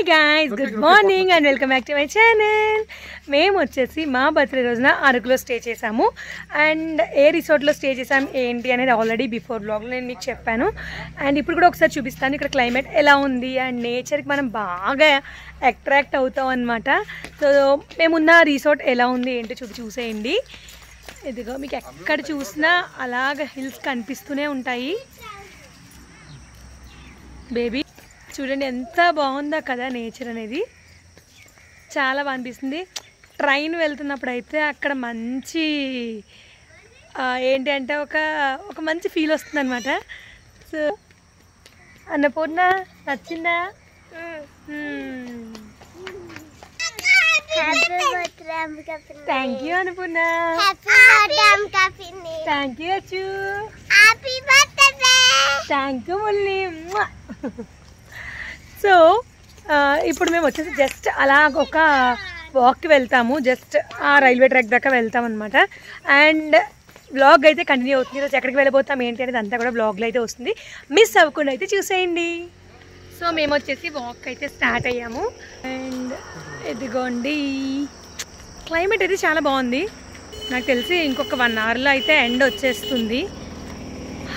guys, good morning and welcome back to my channel. మేము వచ్చేసి మా బర్త్డే రోజున అరకులో స్టే చేసాము అండ్ ఏ రిసార్ట్లో స్టే చేసాం ఏంటి అనేది ఆల్రెడీ బిఫోర్ బ్లాగ్లో నేను మీకు చెప్పాను అండ్ ఇప్పుడు కూడా ఒకసారి చూపిస్తాను ఇక్కడ క్లైమేట్ ఎలా ఉంది అండ్ నేచర్కి మనం బాగా అట్రాక్ట్ అవుతాం అనమాట. సో మేమున్న రిసార్ట్ ఎలా ఉంది ఏంటో చూసేయండి. ఇదిగో మీకు ఎక్కడ చూసినా అలాగ హిల్స్ కనిపిస్తూనే ఉంటాయి. బేబీ చూడండి ఎంత బాగుందో కదా నేచర్ అనేది, చాలా బాగా అనిపిస్తుంది. ట్రైన్ వెళ్తున్నప్పుడు అయితే అక్కడ మంచి ఏంటి అంటే ఒక మంచి ఫీల్ వస్తుంది అనమాట. సో అన్నపూర్ణ నచ్చిందా? Thank you Annapurna. Thank you Achchu. Thank you Mulli. So ఇప్పుడు మేము వచ్చేసి జస్ట్ అలా ఒక వాక్కి వెళ్తాము, జస్ట్ ఆ రైల్వే ట్రాక్ దాకా వెళ్తాం అనమాట. అండ్ వ్లాగ్ అయితే కంటిన్యూ అవుతుంది. ఈరోజు ఎక్కడికి వెళ్ళిపోతాం ఏంటి అనేది అంతా కూడా వ్లాగ్లో అయితే వస్తుంది, మిస్ అవ్వకుండా అయితే చూసేయండి. సో మేము వచ్చేసి వాక్ అయితే స్టార్ట్ అయ్యాము అండ్ ఇదిగోండి క్లైమేట్ అయితే చాలా బాగుంది. నాకు తెలిసి ఇంకొక 1 అవర్లో అయితే ఎండ్ వచ్చేస్తుంది.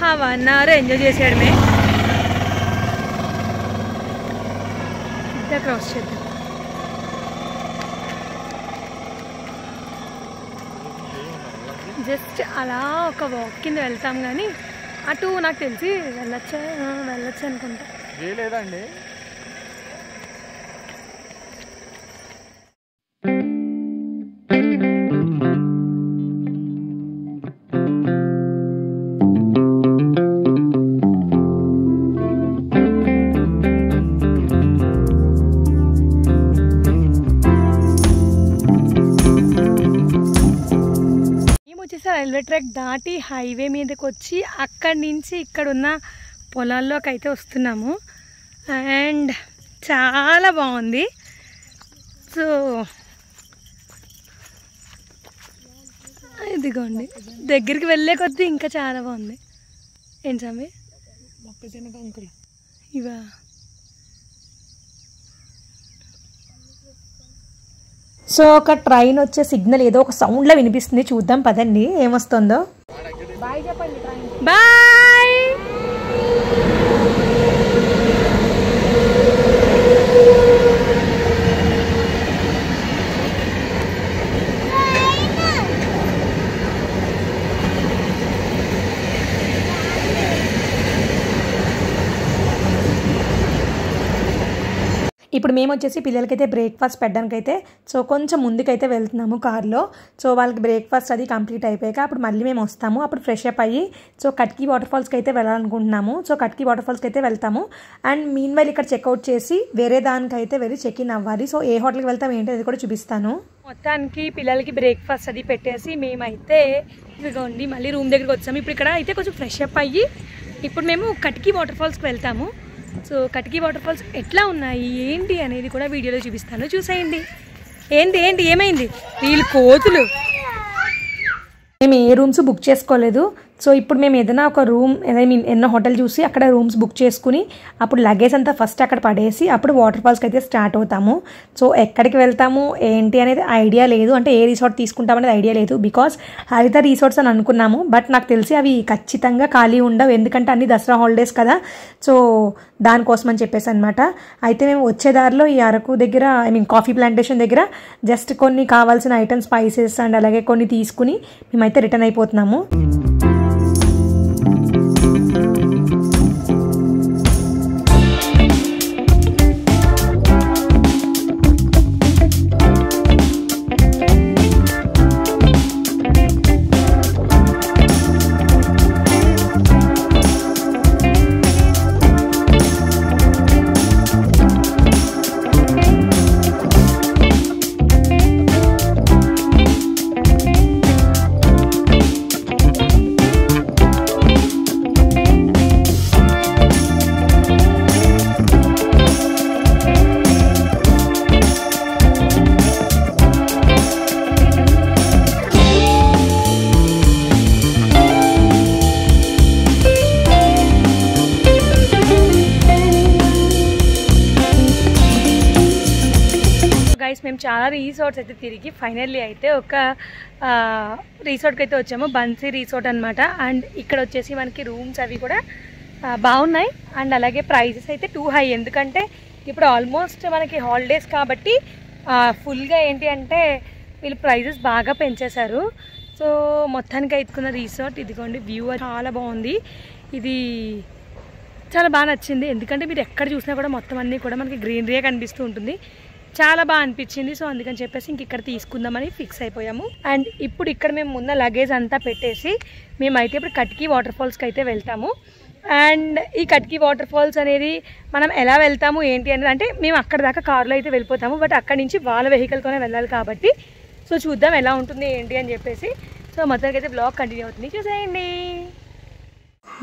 1 అవర్ ఎంజాయ్ చేసేయడమే. క్రాస్ చేద్దాం. జస్ట్ అలా ఒక వాక్ కింద వెళ్తాం కానీ అటు నాకు తెలిసి వెళ్ళొచ్చు అనుకుంటా. లేదండి రైల్వే ట్రాక్ దాటి హైవే మీదకి వచ్చి అక్కడి నుంచి ఇక్కడున్న పొలాల్లోకి అయితే వస్తున్నాము అండ్ చాలా బాగుంది. సో ఇదిగోండి దగ్గరికి వెళ్ళే కొద్దీ ఇంకా చాలా బాగుంది. ఏం సామి ఇవా సో ఒక ట్రైన్ వచ్చే సిగ్నల్ ఏదో ఒక సౌండ్లో వినిపిస్తుంది, చూద్దాం పదండి ఏమొస్తుందో. బాయ్ చెప్పండి. బాయ్. ఇప్పుడు మేము వచ్చేసి పిల్లలకైతే బ్రేక్ఫాస్ట్ పెట్టడానికి అయితే సో కొంచెం ముందుకైతే వెళ్తున్నాము కార్లో. సో వాళ్ళకి బ్రేక్ఫాస్ట్ అది కంప్లీట్ అయిపోయాక అప్పుడు మళ్ళీ మేము వస్తాము. అప్పుడు ఫ్రెష్ అప్ అయ్యి సో కట్కి వాటర్ ఫాల్స్కి అయితే వెళ్ళాలనుకుంటున్నాము. సో కట్కి వాటర్ ఫాల్స్కి అయితే వెళ్తాము అండ్ మీన్ వైల్ ఇక్కడ చెక్అవుట్ చేసి వేరే దానికైతే వెళ్ళి చెక్ ఇన్ అవ్వాలి. సో ఏ హోటల్కి వెళ్తాం ఏంటి అది కూడా చూపిస్తాను. మొత్తానికి పిల్లలకి బ్రేక్ఫాస్ట్ అది పెట్టేసి మేమైతే ఇదిగోండి మళ్ళీ రూమ్ దగ్గరికి వచ్చాము. ఇప్పుడు ఇక్కడ అయితే కొంచెం ఫ్రెష్ అప్ అయ్యి ఇప్పుడు మేము కట్కి వాటర్ ఫాల్స్కి వెళ్తాము. సో కట్కి వాటర్ ఫాల్స్ ఎట్లా ఉన్నాయి ఏంటి అనేది కూడా వీడియోలో చూపిస్తాను, చూసేయండి. ఏంటి ఏమైంది? వీళ్ళు కోతులు. మేము ఏ రూమ్స్ బుక్ చేసుకోలేదు. సో ఇప్పుడు మేము ఏదైనా ఒక రూమ్ ఏదైనా హోటల్ చూసి అక్కడ రూమ్స్ బుక్ చేసుకుని అప్పుడు లగేజ్ అంతా ఫస్ట్ అక్కడ పడేసి అప్పుడు వాటర్ ఫాల్స్కి అయితే స్టార్ట్ అవుతాము. సో ఎక్కడికి వెళ్తాము ఏంటి అనేది ఐడియా లేదు, అంటే ఏ రిసార్ట్ తీసుకుంటాం అనేది ఐడియా లేదు. బికాస్ హరిత రిసార్ట్స్ అని అనుకున్నాము బట్ నాకు తెలిసి అవి ఖచ్చితంగా ఖాళీ ఉండవు, ఎందుకంటే అన్ని దసరా హాలిడేస్ కదా. సో దానికోసం అని చెప్పేసి అనమాట. అయితే మేము వచ్చేదారిలో ఈ అరకు దగ్గర కాఫీ ప్లాంటేషన్ దగ్గర జస్ట్ కొన్ని కావాల్సిన ఐటమ్స్ స్పైసెస్ అండ్ అలాగే కొన్ని తీసుకుని మేమైతే రిటర్న్ అయిపోతున్నాము. మేము చాలా రిసార్ట్స్ అయితే తిరిగి ఫైనల్లీ అయితే ఒక రిసార్ట్కి అయితే వచ్చాము, బన్సీ రిసార్ట్ అనమాట. అండ్ ఇక్కడ వచ్చేసి మనకి రూమ్స్ అవి కూడా బాగున్నాయి. అండ్ అలాగే ప్రైజెస్ అయితే టూ హై, ఎందుకంటే ఇప్పుడు ఆల్మోస్ట్ మనకి హాలిడేస్ కాబట్టి ఫుల్గా ఏంటి అంటే వీళ్ళు ప్రైజెస్ బాగా పెంచేశారు. సో మొత్తానికి ఎత్తుకున్న రిసార్ట్ ఇదిగోండి, వ్యూ చాలా బాగుంది. ఇది చాలా బాగా నచ్చింది, ఎందుకంటే మీరు ఎక్కడ చూసినా కూడా మొత్తం అన్నీ కూడా మనకి గ్రీనరీగా కనిపిస్తూ ఉంటుంది. చాలా బాగా అనిపించింది. సో అందుకని చెప్పేసి ఇంక ఇక్కడ తీసుకుందామని ఫిక్స్ అయిపోయాము. అండ్ ఇప్పుడు ఇక్కడ మేము ఉన్న లగేజ్ అంతా పెట్టేసి మేమైతే ఇప్పుడు కట్కి వాటర్ ఫాల్స్కి అయితే వెళ్తాము. అండ్ ఈ కట్కి వాటర్ ఫాల్స్ అనేది మనం ఎలా వెళ్తాము ఏంటి అనేది, అంటే మేము అక్కడ దాకా కారులో అయితే వెళ్ళిపోతాము, బట్ అక్కడి నుంచి వాళ్ళ వెహికల్తోనే వెళ్ళాలి కాబట్టి సో చూద్దాం ఎలా ఉంటుంది ఏంటి అని చెప్పేసి. సో మొత్తానికి అయితే బ్లాగ్ కంటిన్యూ అవుతుంది, చూసేయండి.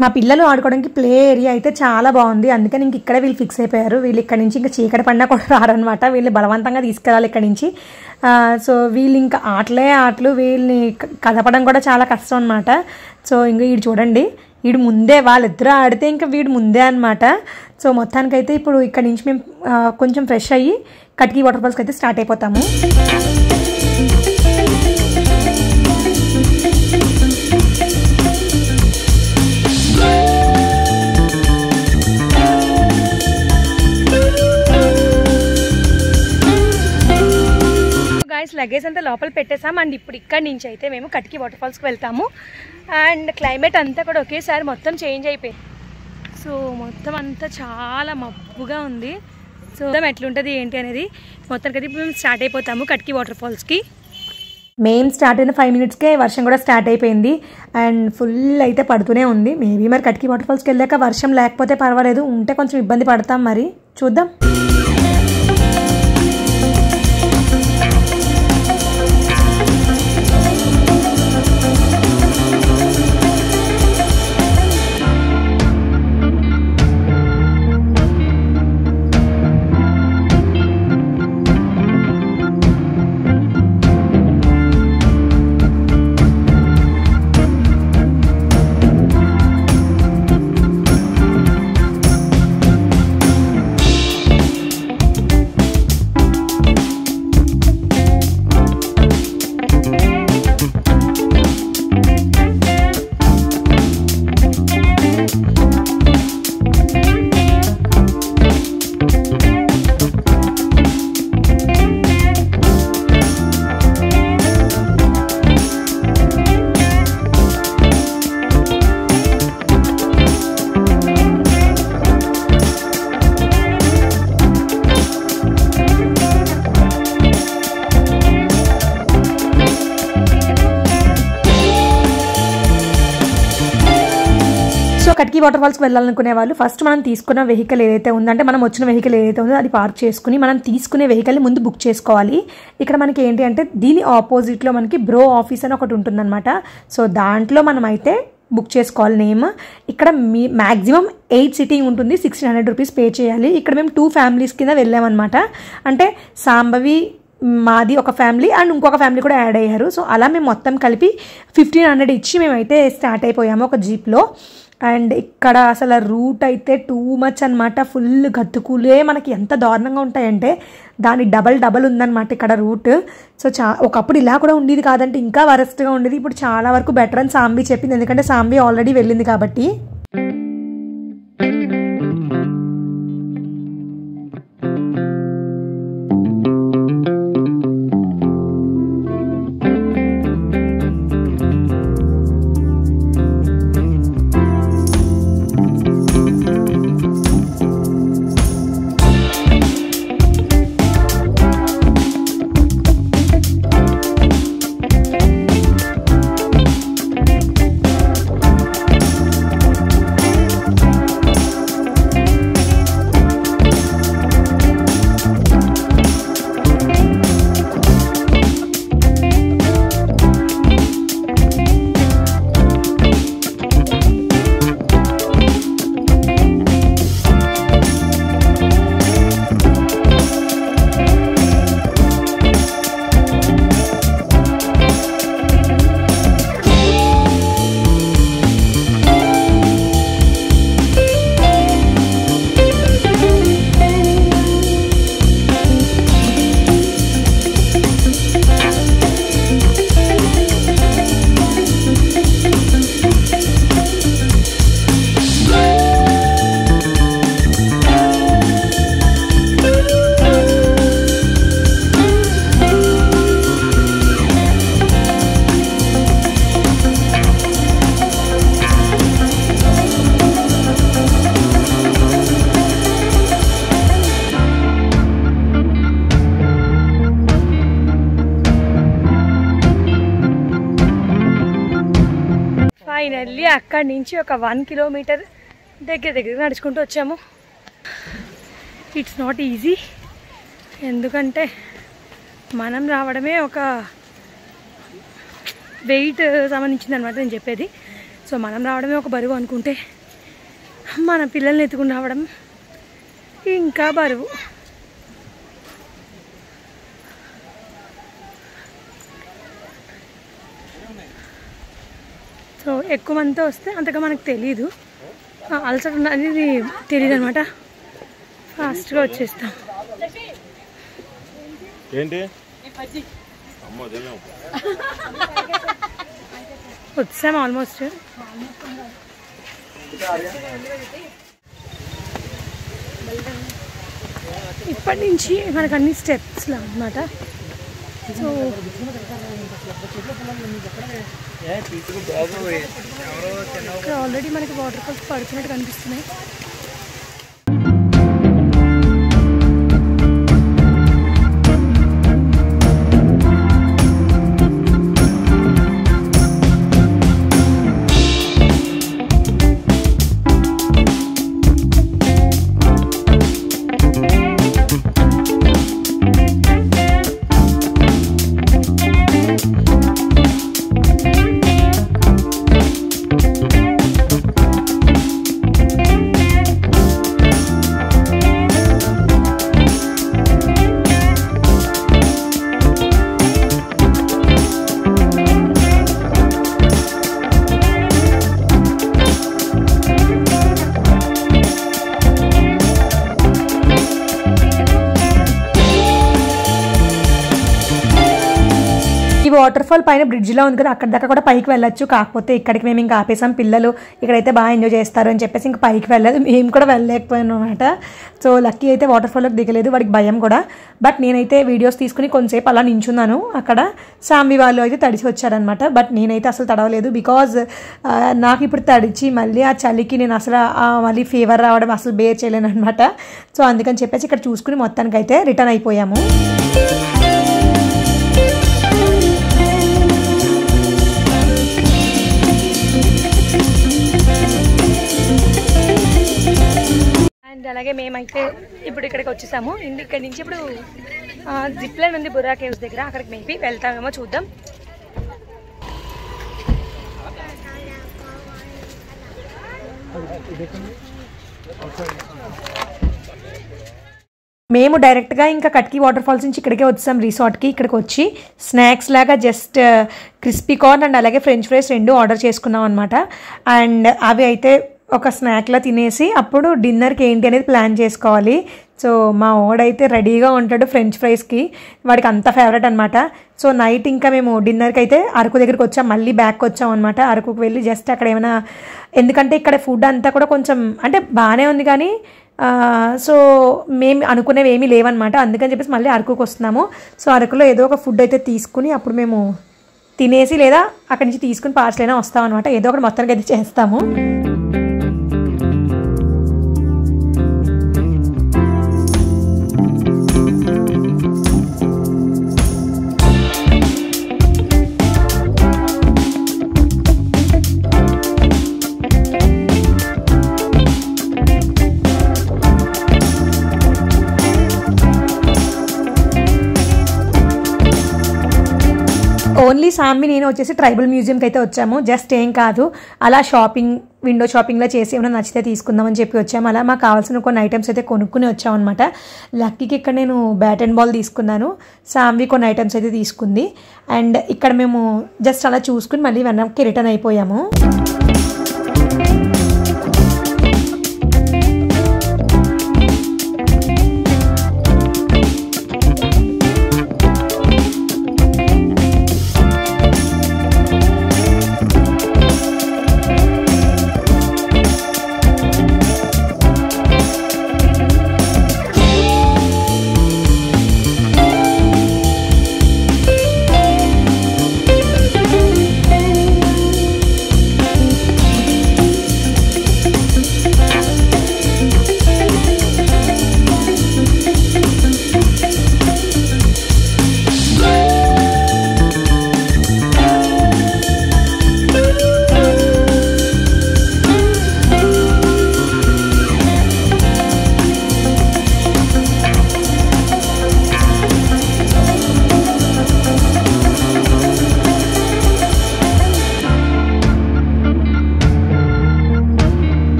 మా పిల్లలు ఆడుకోవడానికి ప్లే ఏరియా అయితే చాలా బాగుంది, అందుకని ఇంక ఇక్కడే వీళ్ళు ఫిక్స్ అయిపోయారు. వీళ్ళు ఇక్కడ నుంచి ఇంకా చీకటి పడినా కూడా రారనమాట, వీళ్ళు బలవంతంగా తీసుకెళ్ళాలి ఇక్కడ నుంచి. సో వీళ్ళు ఇంకా ఆటలు, వీళ్ళని కదపడం కూడా చాలా కష్టం అనమాట. సో ఇంకా వీడు చూడండి, వీడు ముందే, వాళ్ళిద్దరూ ఆడితే ఇంకా వీడు ముందే అనమాట. సో మొత్తానికైతే ఇప్పుడు ఇక్కడ నుంచి మేము కొంచెం ఫ్రెష్ అయ్యి కట్కి వాటర్ ఫాల్స్కి అయితే స్టార్ట్ అయిపోతాము. లగేజ్ అంతా లోపల పెట్టేసాం. అండ్ ఇప్పుడు ఇక్కడ నుంచి అయితే మేము కట్కి వాటర్ ఫాల్స్కి వెళ్తాము. అండ్ క్లైమేట్ అంతా కూడా ఒకేసారి మొత్తం చేంజ్ అయిపోయింది. సో మొత్తం అంతా చాలా మబ్బుగా ఉంది. సో ఎట్లుంటుంది ఏంటి అనేది మొత్తానికి అయితే ఇప్పుడు మేము స్టార్ట్ అయిపోతాము కట్కి వాటర్ ఫాల్స్కి. మేము స్టార్ట్ అయిన 5 minutesకే వర్షం కూడా స్టార్ట్ అయిపోయింది. అండ్ ఫుల్ అయితే పడుతూనే ఉంది. మేబీ మరి కట్కి వాటర్ ఫాల్స్కి వెళ్ళాక వర్షం లేకపోతే పర్వాలేదు, ఉంటే కొంచెం ఇబ్బంది పడతాం, మరి చూద్దాం. కట్కి వాటర్ ఫాల్స్కి వెళ్ళాలనుకునే వాళ్ళు ఫస్ట్ మనం తీసుకున్న వెహికల్ ఏదైతే ఉందో, అంటే మనం వచ్చిన వెహికల్ ఏదైతే ఉందో అది పార్క్ చేసుకుని మనం తీసుకునే వెహికల్ని ముందు బుక్ చేసుకోవాలి. ఇక్కడ మనకి ఏంటి అంటే దీని ఆపోజిట్లో మనకి బ్రో ఆఫీస్ అని ఒకటి ఉంటుందన్నమాట. సో దాంట్లో మనం అయితే బుక్ చేసుకోవాలి నేమ్. ఇక్కడ మ్యాక్సిమం 8 సీటింగ్ ఉంటుంది, 1600 రూపీస్ పే చేయాలి. ఇక్కడ మేము 2 families కింద వెళ్ళామన్నమాట. అంటే సాంబవి, మాది ఒక ఫ్యామిలీ అండ్ ఇంకొక ఫ్యామిలీ కూడా యాడ్ అయ్యారు. సో అలా మేము మొత్తం కలిపి 1500 ఇచ్చి మేమైతే స్టార్ట్ అయిపోయాము ఒక జీప్లో. అండ్ ఇక్కడ అసలు రూట్ అయితే టూ మచ్ అనమాట, ఫుల్ గతుకులే మనకి ఎంత దారుణంగా ఉంటాయంటే దాని డబల్ ఉందన్నమాట ఇక్కడ రూట్. సో ఒకప్పుడు ఇలా కూడా ఉండేది కాదంటే ఇంకా వరస్ట్గా ఉండేది, ఇప్పుడు చాలా వరకు బెటర్ అని సాంబి చెప్పింది, ఎందుకంటే సాంబి ఆల్రెడీ వెళ్ళింది కాబట్టి. అక్కడి నుంచి ఒక 1 కిలోమీటర్ దగ్గర నడుచుకుంటూ వచ్చాము. ఇట్స్ నాట్ ఈజీ, ఎందుకంటే మనం రావడమే ఒక వెయిట్ సంబంధించింది అనమాట నేను చెప్పేది. సో మనం రావడమే ఒక బరువు అనుకుంటే మన పిల్లల్ని ఎత్తుకుని రావడం ఇంకా బరువు. సో ఎక్కువ మందితో వస్తే అంతగా మనకు తెలీదు, అలసట అనేది తెలియదు అనమాట. ఫాస్ట్గా వచ్చేస్తాం. వచ్చాం ఆల్మోస్ట్. ఇప్పటి నుంచి మనకు అన్ని స్టెప్స్లో అనమాట. సో ఇక్కడ ఆల్రెడీ మనకి వాటర్ ఫాల్స్ పడుతున్నట్టు కనిపిస్తున్నాయి. ఈ వాటర్ ఫాల్ పైన బ్రిడ్జ్లో ఉంది కదా, అక్కడ దాకా కూడా పైకి వెళ్ళొచ్చు. కాకపోతే ఇక్కడికి మేము ఇంకా ఆపేసాం. పిల్లలు ఇక్కడైతే బాగా ఎంజాయ్ చేస్తారు అని చెప్పేసి ఇంకా పైకి వెళ్ళలేదు. మేము కూడా వెళ్ళలేకపోయాను అనమాట. సో లక్కీ అయితే వాటర్ ఫాల్లోకి దిగలేదు, వాడికి భయం కూడా. బట్ నేనైతే వీడియోస్ తీసుకుని కొంతసేపు అలా నించున్నాను. అక్కడ సాంబి వాళ్ళు అయితే తడిసి వచ్చారనమాట. బట్ నేనైతే అసలు తడవలేదు, బికాజ్ నాకు ఇప్పుడు తడిచి మళ్ళీ ఆ చలికి నేను అసలు మళ్ళీ ఫీవర్ రావడం అసలు బేర్ చేయలేను అనమాట. సో అందుకని చెప్పేసి ఇక్కడ చూసుకుని మొత్తానికైతే రిటర్న్ అయిపోయాము. అండ్ అలాగే మేమైతే ఇప్పుడు ఇక్కడికి వచ్చేసాము. ఇక్కడి నుంచి ఇప్పుడు జిప్ లైన్ ఉంది బుర్రా కేవ్స్ దగ్గర, అక్కడికి మేబీ వెళ్తామేమో చూద్దాం. మేము డైరెక్ట్గా ఇంకా కట్కి వాటర్ ఫాల్స్ నుంచి ఇక్కడికే వచ్చాం రిసార్ట్కి. ఇక్కడికి వచ్చి స్నాక్స్ లాగా జస్ట్ క్రిస్పీ కార్న్ అండ్ అలాగే ఫ్రెంచ్ ఫ్రైస్ 2 ఆర్డర్ చేసుకున్నాం అనమాట. అండ్ అవి అయితే ఒక స్నాక్లా తినేసి అప్పుడు డిన్నర్కి ఏంటి అనేది ప్లాన్ చేసుకోవాలి. సో మా వాడైతే రెడీగా ఉంటాడు ఫ్రెంచ్ ఫ్రైస్కి, వాడికి అంత ఫేవరెట్ అనమాట. సో నైట్ ఇంకా మేము డిన్నర్కి అయితే అరకు దగ్గరికి వచ్చాం, మళ్ళీ బ్యాక్ వచ్చాం అనమాట. అరకుకి వెళ్ళి జస్ట్ అక్కడ ఏమైనా, ఎందుకంటే ఇక్కడ ఫుడ్ అంతా కూడా కొంచెం అంటే బాగానే ఉంది కానీ సో మేము అనుకునేవి ఏమీ లేవన్నమాట. అందుకని చెప్పేసి మళ్ళీ అరకుకి వస్తున్నాము. సో అరకులో ఏదో ఒక ఫుడ్ అయితే తీసుకుని అప్పుడు మేము తినేసి లేదా అక్కడి నుంచి తీసుకుని పార్సల్ అయినా వస్తాం అనమాట. ఏదో ఒకటి మొత్తానికి అయితే చేస్తాము. ఓన్లీ సాంబి నేను వచ్చేసి ట్రైబల్ మ్యూజియంకి అయితే వచ్చాము. జస్ట్ ఏం కాదు, అలా షాపింగ్, విండో షాపింగ్లో చేసి ఏమైనా నచ్చితే తీసుకుందామని చెప్పి వచ్చాము. అలా మాకు కావాల్సిన కొన్ని ఐటమ్స్ అయితే కొనుక్కుని వచ్చామన్నమాట. లక్కీకి ఇక్కడ నేను బ్యాట్ అండ్ బాల్ తీసుకున్నాను, సాంబి కొన్ని ఐటమ్స్ అయితే తీసుకుంది. అండ్ ఇక్కడ మేము జస్ట్ అలా చూసుకుని మళ్ళీ వెనక్కి రిటర్న్ అయిపోయాము.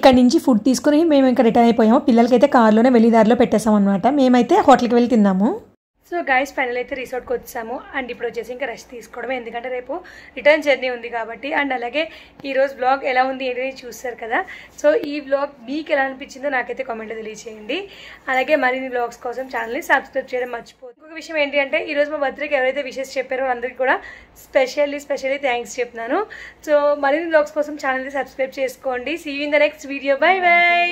ఇక్కడ నుంచి ఫుడ్ తీసుకుని మేము ఇంకా రిటర్న్ అయిపోయాము. పిల్లలకైతే కార్లోనే వెళ్ళి దారిలో పెట్టేసాం అనమాట. మేమైతే హోటల్కి వెళ్ళి తిన్నాము. సో గైస్ ఫైనల్ అయితే రిసార్ట్కి వచ్చాము. అండ్ ఇప్పుడు వచ్చేసి ఇంకా రెస్ట్ తీసుకోవడమే, ఎందుకంటే రేపు రిటర్న్ జర్నీ ఉంది కాబట్టి. అండ్ అలాగే ఈరోజు బ్లాగ్ ఎలా ఉంది ఏంటని చూస్తారు కదా. సో ఈ బ్లాగ్ మీకు ఎలా అనిపించిందో నాకైతే కామెంట్లో తెలియజేయండి. అలాగే మరిన్ని బ్లాగ్స్ కోసం ఛానల్ని సబ్స్క్రైబ్ చేయడం మర్చిపోదు. ఇంకొక విషయం ఏంటి అంటే ఈరోజు మా బర్త్డేకి ఎవరైతే విషెస్ చెప్పారో అందరికీ కూడా స్పెషల్లీ థ్యాంక్స్ చెప్తున్నాను. సో మరిన్ని బ్లాగ్స్ కోసం ఛానల్ని సబ్స్క్రైబ్ చేసుకోండి. See you in the next video. Bye by.